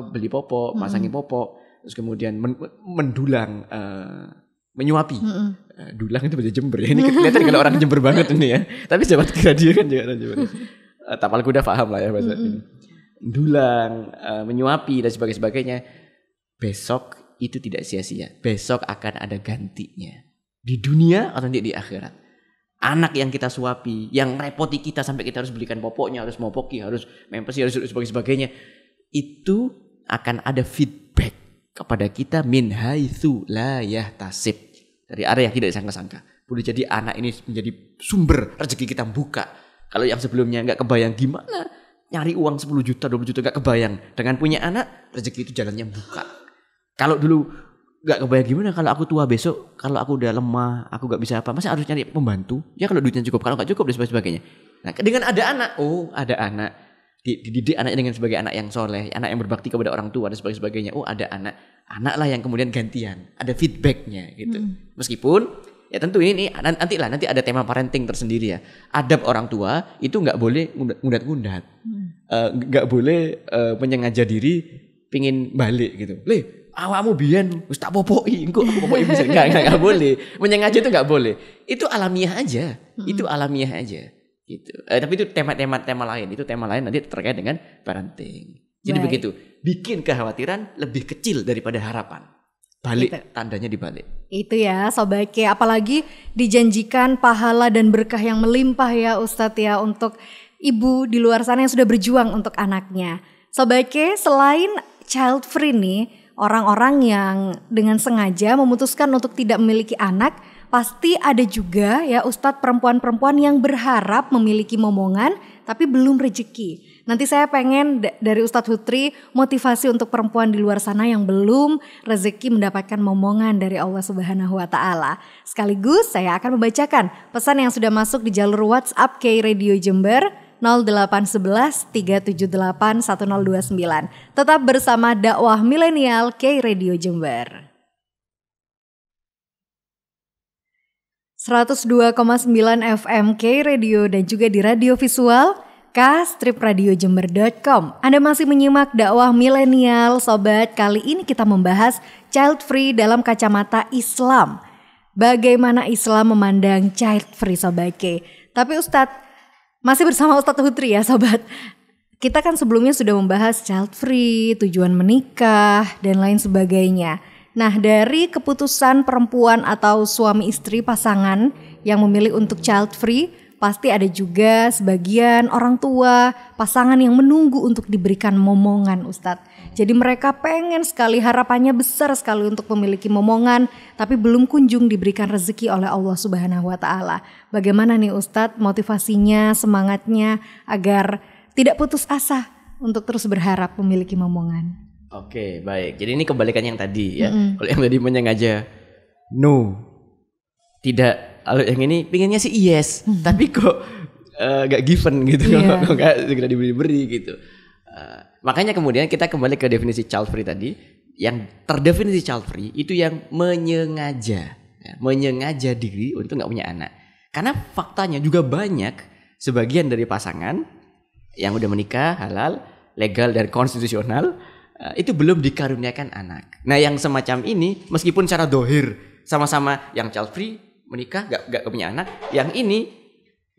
beli popok, masangi popok, terus kemudian mendulang, menyuapi. Dulang itu bahasa Jember ya. Ini kelihatan kalau orang Jember banget ini ya. Tapi sahabat radio kan juga orang Jember. Tapal kuda paham lah ya bahasa ini. Dulang, menyuapi dan sebagainya. Besok itu tidak sia-sia. Besok akan ada gantinya. Di dunia atau nanti di akhirat. Anak yang kita suapi, yang repoti kita sampai kita harus belikan popoknya, harus mopoki, harus mempesi, harus sebagainya. Itu akan ada feedback kepada kita min haitsu la yahtasib. Dari arah yang tidak disangka-sangka. Boleh jadi anak ini menjadi sumber rezeki kita buka. Kalau yang sebelumnya gak kebayang gimana nyari uang 10 juta, 20 juta gak kebayang. Dengan punya anak, rezeki itu jalannya buka. Kalau dulu gak kebayang gimana kalau aku tua besok, kalau aku udah lemah, aku gak bisa apa, masa harus nyari pembantu? Ya kalau duitnya cukup, kalau gak cukup dan sebagainya. Nah, dengan ada anak, ada anak. Dididik anaknya dengan sebagai anak yang soleh, anak yang berbakti kepada orang tua dan sebagainya. Ada anak lah yang kemudian gantian, ada feedbacknya gitu. Meskipun ya tentu ini nanti ada tema parenting tersendiri ya. Adab orang tua itu nggak boleh ngundat-ngundat, nggak boleh menyengaja diri pingin balik gitu. Awakmu biyen wis tak popoki, engko aku popoki bisa. Enggak boleh. Menyengaja itu enggak boleh. Itu alamiah aja. Gitu. Tapi itu tema lain. Itu tema lain nanti terkait dengan parenting. Jadi begitu. Bikin kekhawatiran lebih kecil daripada harapan. Balik, itu tandanya dibalik. Itu ya Sobat K, apalagi dijanjikan pahala dan berkah yang melimpah ya Ustadz ya untuk ibu di luar sana yang sudah berjuang untuk anaknya. Sobat K, selain child free nih, orang-orang yang dengan sengaja memutuskan untuk tidak memiliki anak, pasti ada juga ya Ustadz perempuan-perempuan yang berharap memiliki momongan tapi belum rezeki. Nanti saya pengen dari Ustadz Hutri motivasi untuk perempuan di luar sana yang belum rezeki mendapatkan momongan dari Allah Subhanahu wa Ta'ala. Sekaligus saya akan membacakan pesan yang sudah masuk di jalur WhatsApp K Radio Jember 0811 378 1029. Tetap bersama dakwah milenial K Radio Jember. 102,9 FM K Radio dan juga di radio visual k-radiojember.com. Anda masih menyimak dakwah milenial Sobat. Kali ini kita membahas child free dalam kacamata Islam. Bagaimana Islam memandang child free Sobat K. Tapi Ustadz, masih bersama Ustadz Hutri ya Sobat. Kita kan sebelumnya sudah membahas child free, tujuan menikah dan lain sebagainya. Nah, dari keputusan perempuan atau suami istri pasangan yang memilih untuk child free, pasti ada juga sebagian orang tua pasangan yang menunggu untuk diberikan momongan Ustadz. Jadi mereka pengen sekali, harapannya besar sekali untuk memiliki momongan, tapi belum kunjung diberikan rezeki oleh Allah Subhanahu wa Ta'ala. Bagaimana nih Ustadz motivasinya, semangatnya agar tidak putus asa untuk terus berharap memiliki momongan? Oke, baik. Jadi ini kebalikan yang tadi ya. Kalau yang tadi menyengaja no, tidak. Kalau yang ini pinginnya sih yes, tapi kok gak given gitu, kok gak segera diberi gitu. Makanya kemudian kita kembali ke definisi child free tadi. Yang terdefinisi child free itu yang menyengaja diri untuk gak punya anak. Karena faktanya juga banyak sebagian dari pasangan yang udah menikah halal, legal dan konstitusional, itu belum dikaruniakan anak. Nah yang semacam ini meskipun secara dohir sama-sama yang child free menikah gak punya anak, yang ini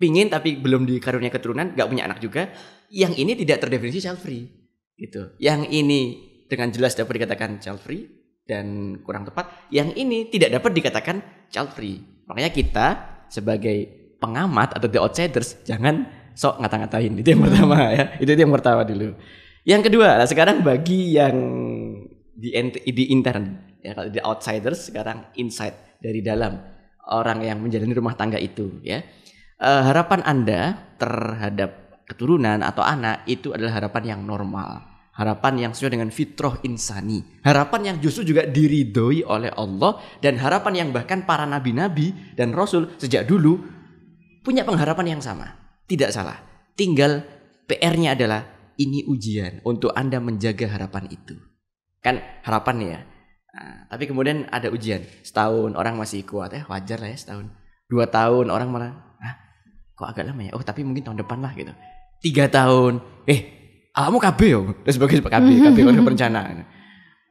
pingin tapi belum dikarunia keturunan gak punya anak juga, yang ini tidak terdefinisi child free gitu. Yang ini dengan jelas dapat dikatakan child free dan kurang tepat, yang ini tidak dapat dikatakan child free. Makanya kita sebagai pengamat atau the outsiders jangan sok ngata-ngatain. Itu yang pertama ya. Itu yang pertama dulu. Yang kedua, sekarang bagi yang di intern ya, kalau di outsiders sekarang inside dari dalam orang yang menjalani rumah tangga itu ya. Harapan Anda terhadap keturunan atau anak itu adalah harapan yang normal. Harapan yang sesuai dengan fitrah insani. Harapan yang justru juga diridhoi oleh Allah. Dan harapan yang bahkan para nabi-nabi dan rasul sejak dulu punya pengharapan yang sama. Tidak salah. Tinggal PR-nya adalah ini ujian untuk Anda menjaga harapan itu. Kan harapan ya. Nah, tapi kemudian ada ujian. Setahun orang masih kuat. Wajar lah ya setahun. 2 tahun orang malah kok agak lama ya. Oh tapi mungkin tahun depan lah gitu. 3 tahun. Kamu KB yo. Dan sebagainya KB kan berencana.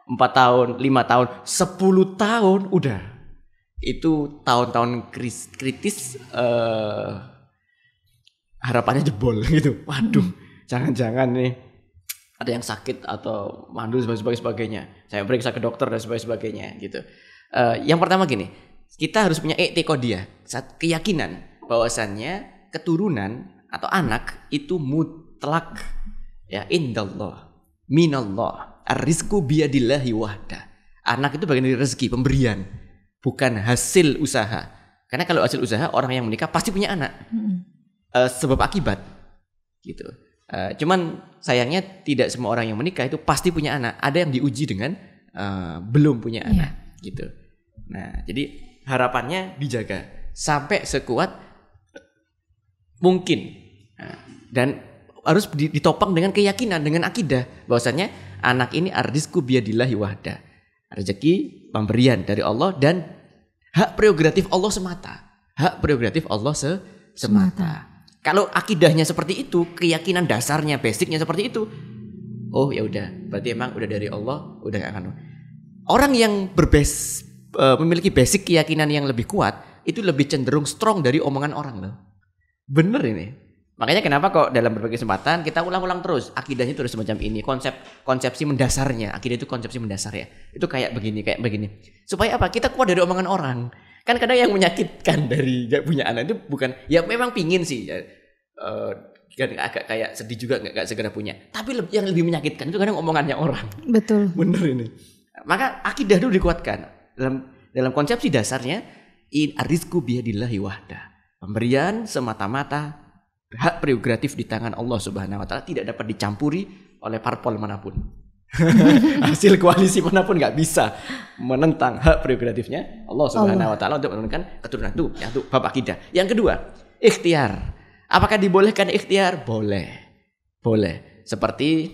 4 tahun, 5 tahun, 10 tahun udah. Itu tahun-tahun kritis harapannya jebol gitu. Waduh, jangan-jangan nih ada yang sakit atau mandul dan sebagainya. Saya periksa ke dokter dan sebagainya gitu. Yang pertama gini, kita harus punya i'tiqadiyah, keyakinan bahwasannya keturunan atau anak itu mutlak ya indallah minallah ar-rizqu biyadillahi wahda. Anak itu bagian dari rezeki, pemberian, bukan hasil usaha. Karena kalau hasil usaha orang yang menikah pasti punya anak. Sebab akibat gitu. Cuman sayangnya tidak semua orang yang menikah itu pasti punya anak. Ada yang diuji dengan belum punya anak gitu. Nah, jadi harapannya dijaga sampai sekuat mungkin. Dan harus ditopang dengan keyakinan, dengan akidah bahwasanya anak ini ar-rizqu biyadillahi wahda. Rezeki pemberian dari Allah dan hak prerogatif Allah semata. Hak prerogatif Allah semata. Kalau akidahnya seperti itu, keyakinan dasarnya, basicnya seperti itu, oh ya udah, berarti emang udah dari Allah, udah akan. Orang yang memiliki basic keyakinan yang lebih kuat, itu lebih cenderung strong dari omongan orang loh. Bener ini. Makanya kenapa kok dalam berbagai kesempatan kita ulang-ulang terus akidahnya itu semacam ini, konsepsi mendasarnya. Akidah itu konsepsi mendasar ya. Itu kayak begini. Supaya apa? Kita kuat dari omongan orang. Kan kadang yang menyakitkan dari gak punya anak itu bukan ya memang pingin sih ya, kan agak kayak sedih juga gak segera punya. Tapi yang lebih menyakitkan itu kadang omongannya orang. Betul. Bener ini. Maka akidah dulu dikuatkan dalam konsepsi dasarnya in ar-rizqu biyadillahi wahda. Pemberian semata-mata hak prerogatif di tangan Allah Subhanahu wa taala, tidak dapat dicampuri oleh parpol manapun. Hasil koalisi manapun nggak bisa menentang hak prerogatifnya Allah Subhanahu wa taala untuk menurunkan keturunan itu. Yang bab akidah. Yang kedua, ikhtiar. Apakah dibolehkan ikhtiar? Boleh. Seperti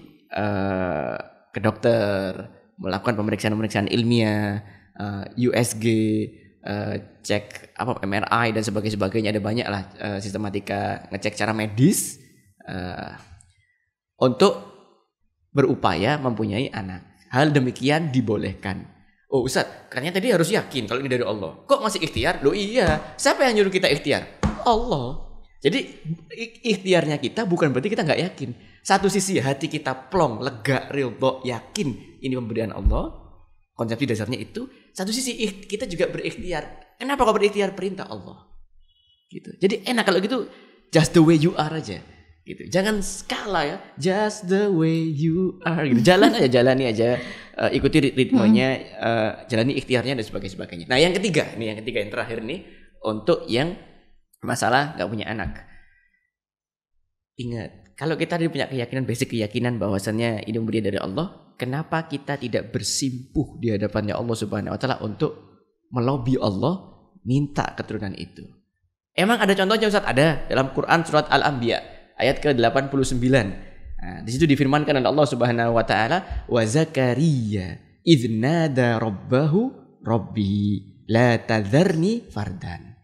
ke dokter, melakukan pemeriksaan ilmiah, USG, cek MRI dan sebagainya, ada banyak lah sistematika ngecek secara medis untuk berupaya mempunyai anak. Hal demikian dibolehkan. Oh Ustaz, katanya tadi harus yakin kalau ini dari Allah. Kok masih ikhtiar? Loh iya, siapa yang nyuruh kita ikhtiar? Allah. Jadi ikhtiarnya kita bukan berarti kita gak yakin. Satu sisi hati kita plong, lega, ridho, yakin ini pemberian Allah. Konsepsi dasarnya itu. Satu sisi kita juga berikhtiar. Kenapa kok berikhtiar? Perintah Allah. Gitu. Jadi enak kalau gitu, just the way you are aja. Gitu. Jangan skala ya, just the way you are gitu. Jalani aja, ikuti ritmenya, jalani ikhtiarnya dan sebagainya. Nah, yang ketiga yang terakhir nih untuk yang masalah nggak punya anak. Ingat, kalau kita punya keyakinan, basic keyakinan bahwasannya ini pemberian dari Allah, kenapa kita tidak bersimpuh di hadapannya Allah Subhanahu wa taala untuk melobi Allah minta keturunan itu? Emang ada contohnya Ustaz? Ada dalam Quran surat Al-Anbiya ayat ke-89. Nah, di situ difirmankan oleh Allah Subhanahu wa taala, wa Zakaria idz nada rabbahu rabbi la tadharni fardan.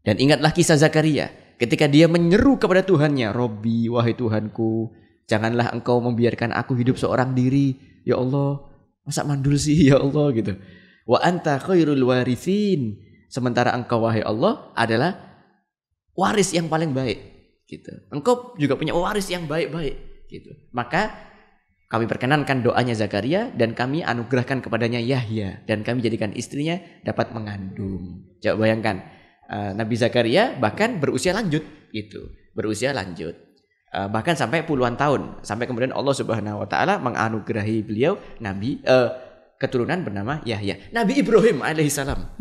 Dan ingatlah kisah Zakaria ketika dia menyeru kepada Tuhannya, Rabbi, wahai Tuhanku, janganlah engkau membiarkan aku hidup seorang diri. Ya Allah, masa mandul sih ya Allah gitu. Wa anta khairul warithin. Sementara engkau wahai Allah adalah waris yang paling baik. Gitu. Engkau juga punya waris yang baik-baik gitu. Maka kami perkenankan doanya Zakaria dan kami anugerahkan kepadanya Yahya dan kami jadikan istrinya dapat mengandung. Coba bayangkan, Nabi Zakaria bahkan berusia lanjut gitu, berusia lanjut. Bahkan sampai puluhan tahun, sampai kemudian Allah Subhanahu wa taala menganugerahi beliau keturunan bernama Yahya. Nabi Ibrahim alaihissalam.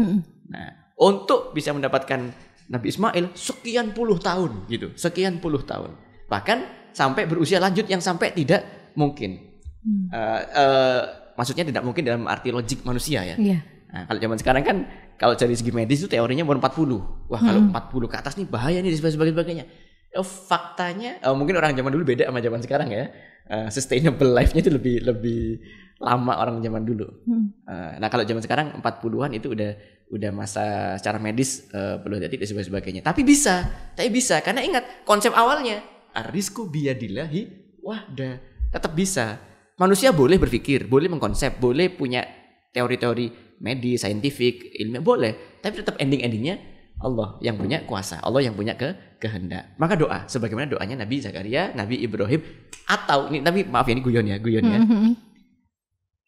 Nah, untuk bisa mendapatkan Nabi Ismail sekian puluh tahun gitu, sekian puluh tahun. Bahkan sampai berusia lanjut yang sampai tidak mungkin. Maksudnya tidak mungkin dalam arti logik manusia ya. Iya. Nah, kalau zaman sekarang kan kalau dari segi medis itu teorinya umur 40. Wah, kalau 40 ke atas nih bahaya nih dan sebagainya. Faktanya mungkin orang zaman dulu beda sama zaman sekarang ya. Sustainable life-nya itu lebih lama orang zaman dulu. Nah, kalau zaman sekarang 40-an itu udah masa secara medis perlu hati dan sebagainya. Tapi bisa karena ingat konsep awalnya ar-rizqu biyadillahi wahda. Tetap bisa. Manusia boleh berpikir, boleh mengkonsep, boleh punya teori-teori medis, saintifik, ilmiah boleh, tapi tetap ending-endingnya Allah yang punya kuasa, Allah yang punya kehendak. Maka doa, sebagaimana doanya Nabi Zakaria, Nabi Ibrahim, atau ini Nabi maaf ya ini guyon ya.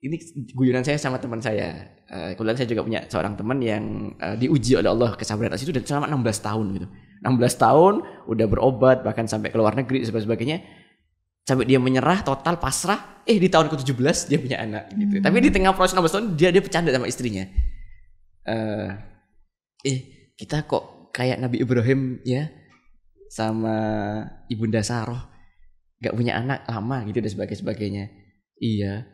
Ini guyonan saya sama teman saya. Kebetulan saya juga punya seorang teman yang diuji oleh Allah kesabaran atas itu dan selama 16 tahun gitu. 16 tahun udah berobat bahkan sampai ke luar negeri dan sebagainya. Sampai dia menyerah total pasrah, di tahun ke-17 dia punya anak gitu. Tapi di tengah proses 16 tahun dia bercanda sama istrinya. Kita kok kayak Nabi Ibrahim ya sama Ibunda Sarah gak punya anak lama gitu dan sebagainya. Iya.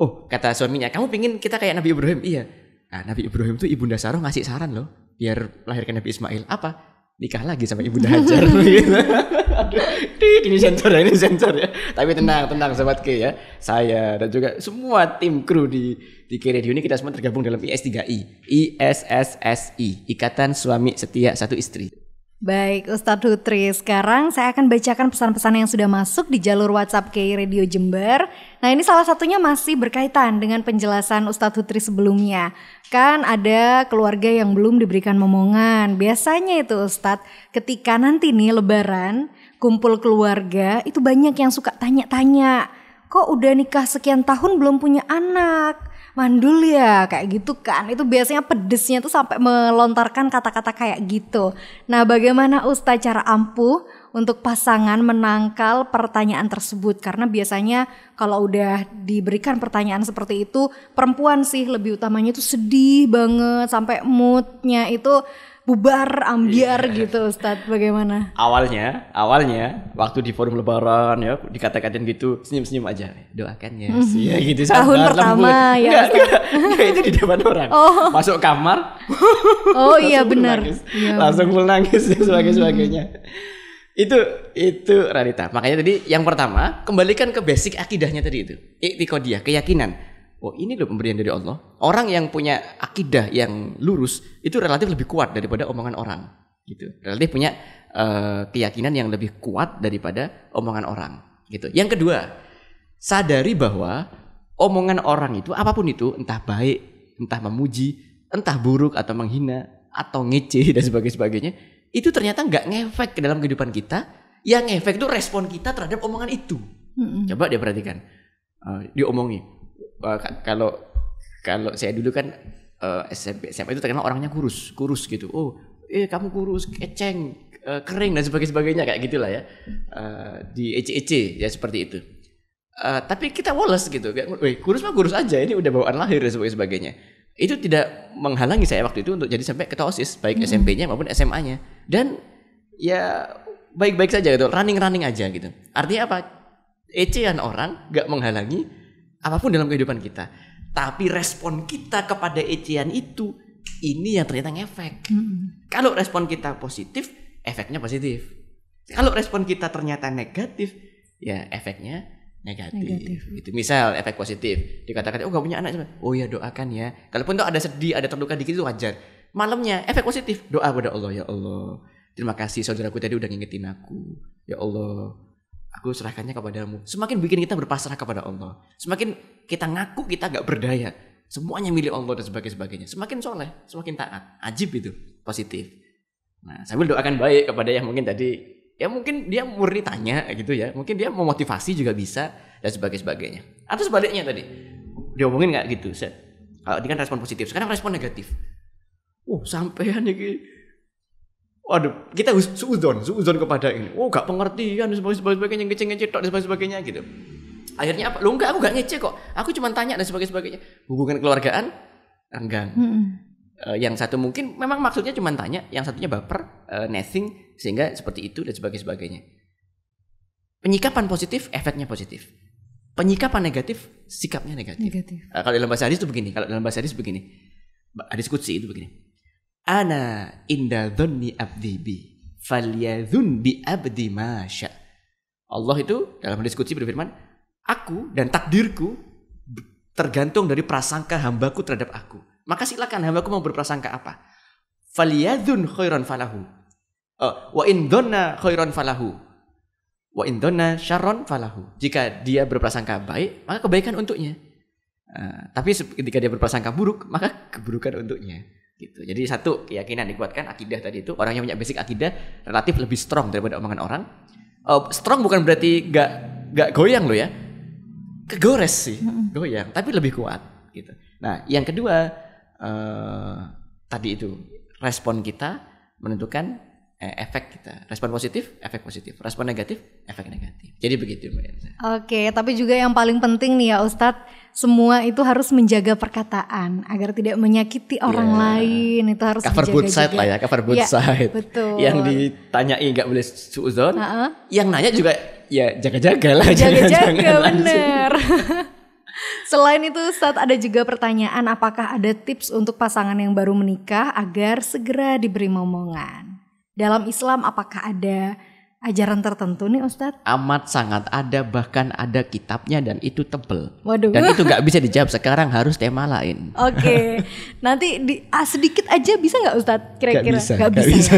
Oh, kata suaminya, kamu pingin kita kayak Nabi Ibrahim? Iya. Nah, Nabi Ibrahim tuh Ibunda Sarah ngasih saran loh biar lahirkan Nabi Ismail. Apa? Nikah lagi sama Ibunda Hajar gitu. Ini sensor ya. Tapi tenang Sobat K ya. Saya dan juga semua tim kru di K-Radio ini kita semua tergabung dalam IS3I. ISSSI, Ikatan Suami Setia Satu Istri. Baik Ustadz Hutri, sekarang saya akan bacakan pesan-pesan yang sudah masuk di jalur WhatsApp K-Radio Jember. Nah ini salah satunya masih berkaitan dengan penjelasan Ustadz Hutri sebelumnya. Kan ada keluarga yang belum diberikan momongan. Biasanya itu Ustadz, ketika nanti nih lebaran, kumpul keluarga, itu banyak yang suka tanya-tanya. Kok udah nikah sekian tahun belum punya anak? Mandul ya kayak gitu kan. Itu biasanya pedesnya tuh sampai melontarkan kata-kata kayak gitu. Nah bagaimana Ustadz cara ampuh untuk pasangan menangkal pertanyaan tersebut? Karena biasanya kalau udah diberikan pertanyaan seperti itu, perempuan sih lebih utamanya itu sedih banget sampai moodnya itu bubar ambiar gitu Ustadz. Bagaimana? Awalnya waktu di forum lebaran ya dikata-katain gitu senyum-senyum aja, doakan ya ya gitu sabar, tahun pertama lembut. ya enggak, itu di depan orang. Masuk kamar iya benar ya, langsung full nangis dan sebagainya. Itu realita. Makanya tadi yang pertama kembalikan ke basic akidahnya tadi itu, i'tiqadiyah, keyakinan. Oh ini loh pemberian dari Allah. Orang yang punya akidah yang lurus itu relatif lebih kuat daripada omongan orang, gitu. Relatif punya keyakinan yang lebih kuat daripada omongan orang, gitu. Yang kedua, sadari bahwa omongan orang itu apapun itu, entah baik, entah memuji, entah buruk atau menghina atau ngece dan sebagainya, itu ternyata nggak ngefek ke dalam kehidupan kita. Yang ngefek itu respon kita terhadap omongan itu. Coba dia perhatikan, diomongin. Kalau saya dulu kan SMP SMA itu terkenal orangnya kurus gitu. Oh, kamu kurus, keceng, kering dan sebagainya kayak gitulah ya. Di ece-ece ya seperti itu. Tapi kita woles gitu. Kurus mah kurus aja, ini udah bawaan lahir dan sebagainya. Itu tidak menghalangi saya waktu itu untuk jadi sampai ketua OSIS baik SMP-nya maupun SMA-nya. Dan ya baik-baik saja gitu, running aja gitu. Artinya apa? Ecean orang gak menghalangi apapun dalam kehidupan kita. Tapi respon kita kepada ecean itu, ini yang ternyata ngefek. Kalau respon kita positif, efeknya positif. Kalau respon kita ternyata negatif, ya efeknya negatif. Itu misal efek positif, dikatakan gak punya anak, oh ya doakan ya. Kalaupun tuh ada sedih, ada terluka dikit itu wajar. Malamnya efek positif, doa kepada Allah, ya Allah, terima kasih saudaraku tadi udah ngingetin aku. Ya Allah, aku serahkannya kepadamu. Semakin bikin kita berpasrah kepada Allah. Semakin kita ngaku kita gak berdaya. Semuanya milik Allah dan sebagainya. Semakin soleh, semakin taat. Ajib itu, positif. Nah sambil doakan baik kepada yang mungkin tadi, ya mungkin dia murni tanya gitu ya. Mungkin dia mau motivasi juga bisa dan sebagainya. Atau sebaliknya tadi, dia omongin gak gitu. Kalau dia kan respon positif, sekarang respon negatif. Sampean ini Waduh, kita suudzon kepada ini. Oh, gak pengertian dan sebagainya, ngece tok dan sebagainya gitu. Akhirnya apa? Lo enggak, aku gak ngece kok. Aku cuma tanya dan sebagainya. Hubungan keluargaan renggang. Yang satu mungkin memang maksudnya cuma tanya, yang satunya baper, nothing, sehingga seperti itu dan sebagainya. Penyikapan positif, efeknya positif. Penyikapan negatif, sikapnya negatif. Kalau dalam bahasa hadis itu begini. Hadis qudsi itu begini. Ana inda dhanni abdi bi falyadhun bi abdi ma sya. Allah itu dalam hadis qudsi berfirman, aku dan takdirku tergantung dari prasangka hambaku terhadap aku. Maka silakan hambaku mau berprasangka apa. Falyadhun khairan falahu. Wa in dhanna khairan falahu. Wa in dhanna syarran falahu. Jika dia berprasangka baik, maka kebaikan untuknya. Tapi ketika dia berprasangka buruk, maka keburukan untuknya. Gitu. Jadi satu keyakinan dikuatkan, akidah tadi itu, orang yang punya basic akidah relatif lebih strong daripada omongan orang. Strong bukan berarti gak goyang loh ya, kegores sih, goyang, tapi lebih kuat gitu. Nah yang kedua tadi itu respon kita menentukan efek kita. Respon positif, efek positif. Respon negatif, efek negatif. Jadi begitu Mbak Elsa. Oke, tapi juga yang paling penting nih ya Ustadz, semua itu harus menjaga perkataan agar tidak menyakiti orang lain. Itu harus cover both side lah ya, cover both side. Betul. Yang ditanyai nggak boleh suudzon, yang nanya juga ya jaga-jaga lah. Jaga-jaga, bener. Selain itu Ustadz, ada juga pertanyaan, apakah ada tips untuk pasangan yang baru menikah agar segera diberi momongan? Dalam Islam apakah ada ajaran tertentu nih Ustadz? Amat sangat ada, bahkan ada kitabnya dan itu tebel. Waduh. Dan itu gak bisa dijawab sekarang, harus tema lain. Oke. Nanti sedikit aja bisa gak Ustadz kira-kira? Gak bisa.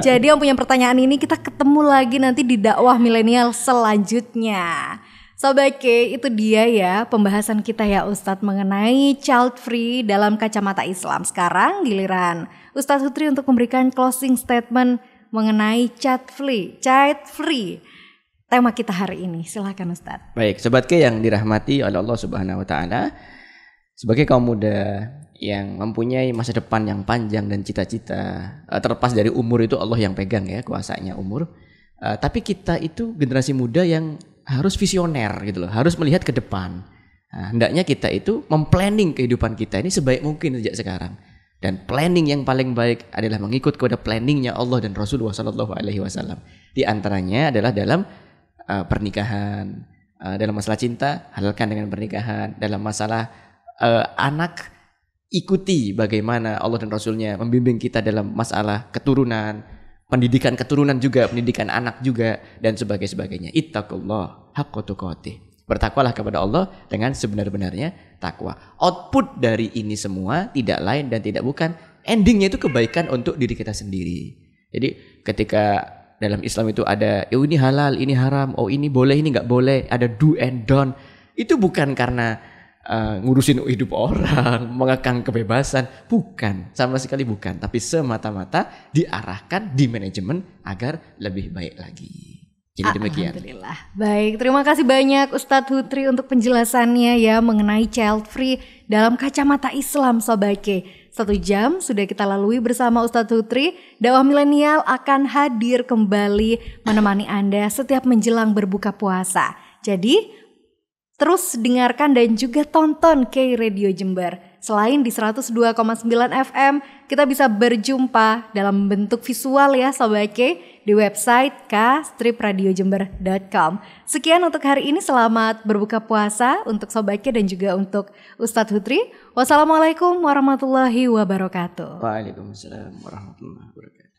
Jadi yang punya pertanyaan ini kita ketemu lagi nanti di dakwah milenial selanjutnya. Sobat K, itu dia ya pembahasan kita ya Ustadz mengenai child free dalam kacamata Islam. Sekarang giliran Ustadz Hutri untuk memberikan closing statement mengenai child free. Tema kita hari ini, silakan Ustadz. Baik, Sobat K yang dirahmati oleh Allah Subhanahu Wa Taala, sebagai kaum muda yang mempunyai masa depan yang panjang dan cita-cita, terlepas dari umur itu Allah yang pegang ya kuasanya umur. Tapi kita itu generasi muda yang harus visioner gitu loh, harus melihat ke depan. Hendaknya kita itu memplanning kehidupan kita ini sebaik mungkin sejak sekarang. Dan planning yang paling baik adalah mengikut kepada planningnya Allah dan Rasulullah SAW. Di antaranya adalah dalam pernikahan, dalam masalah cinta, halalkan dengan pernikahan, dalam masalah anak, ikuti bagaimana Allah dan Rasulnya membimbing kita dalam masalah keturunan, pendidikan keturunan juga, pendidikan anak juga, dan sebagainya. Ittaqullah haqqa tuqatih. Bertakwalah kepada Allah dengan sebenar-benarnya takwa. Output dari ini semua tidak lain dan tidak bukan, endingnya itu kebaikan untuk diri kita sendiri. Jadi ketika dalam Islam itu ada, oh ini halal, ini haram, oh ini boleh, ini nggak boleh, ada do and don't. Itu bukan karena ngurusin hidup orang, mengekang kebebasan, bukan, sama sekali bukan, tapi semata-mata diarahkan di manajemen agar lebih baik lagi. Jadi demikian. Alhamdulillah. Baik, terima kasih banyak Ustadz Hutri untuk penjelasannya ya mengenai child free dalam kacamata Islam Sobat K. 1 jam sudah kita lalui bersama Ustadz Hutri. Dakwah milenial akan hadir kembali menemani Anda setiap menjelang berbuka puasa. Jadi terus dengarkan dan juga tonton K Radio Jember. Selain di 102,9 FM, kita bisa berjumpa dalam bentuk visual ya Sobat K di website k-radiojember.com. Sekian untuk hari ini, selamat berbuka puasa untuk Sobat K dan juga untuk Ustadz Hutri. Wassalamualaikum warahmatullahi wabarakatuh. Waalaikumsalam warahmatullahi wabarakatuh.